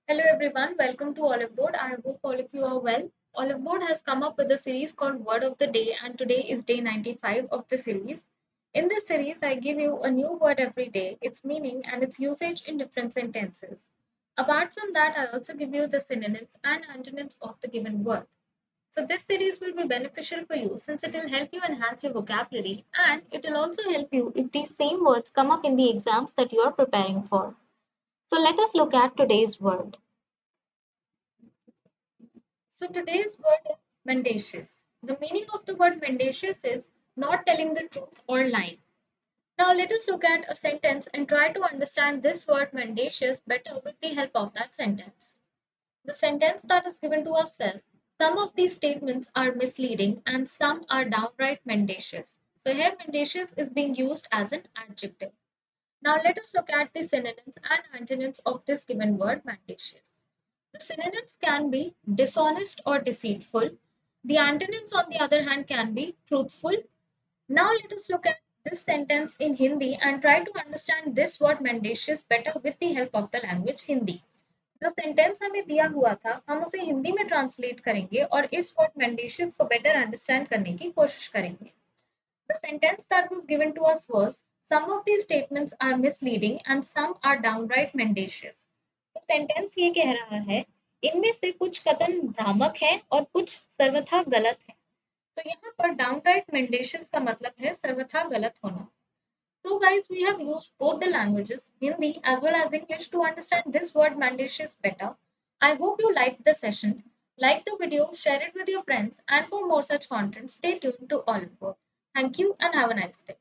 Hello everyone, welcome to Oliveboard. I hope all of you are well. Oliveboard has come up with a series called Word of the Day, and today is day 95 of the series. In this series, I give you a new word every day, its meaning, and its usage in different sentences. Apart from that, I also give you the synonyms and antonyms of the given word. So, this series will be beneficial for you since it will help you enhance your vocabulary and it will also help you if these same words come up in the exams that you are preparing for. So, let us look at today's word. So today's word is mendacious. The meaning of the word mendacious is not telling the truth or lying. Now let us look at a sentence and try to understand this word mendacious better with the help of that sentence. The sentence that is given to us says, some of these statements are misleading and some are downright mendacious. So here mendacious is being used as an adjective. Now let us look at the synonyms and antonyms of this given word mendacious. The synonyms can be dishonest or deceitful. The antonyms, on the other hand, can be truthful. Now, let us look at this sentence in Hindi and try to understand this word mendacious better with the help of the language Hindi. जो sentence हमें दिया हुआ था हम उसे हिंदी में translate करेंगे और इस वर्ड mendacious को बेटर अंडरस्टैंड करने की कोशिश करेंगे. The sentence that was given to us was, some of these statements are misleading and some are downright mendacious. तो सेंटेंस ये कह रहा है इनमें से कुछ कथन भ्रामक हैं और कुछ सर्वथा गलत हैं. तो यहाँ पर downright mendacious का मतलब है सर्वथा गलत होना. So guys, we have used both the languages, Hindi as well as English, to understand this word mendacious better. I hope you liked the session. Like the video, share it with your friends, and for more such content, stay tuned to Olive. Thank you and have a nice day.